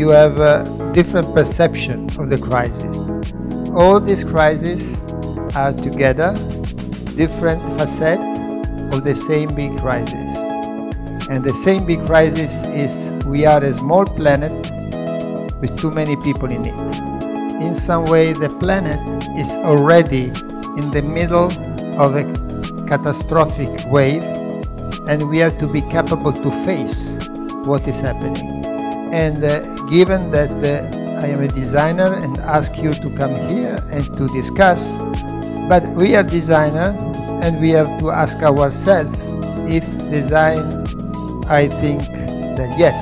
you have a different perception of the crisis. All these crises are together different facets of the same big crisis. And the same big crisis is we are a small planet with too many people in it. In some way, the planet is already in the middle of a catastrophic wave, and we have to be capable to face what is happening. And given that I am a designer and ask you to come here and to discuss, but we are designers and we have to ask ourselves if design, I think that yes,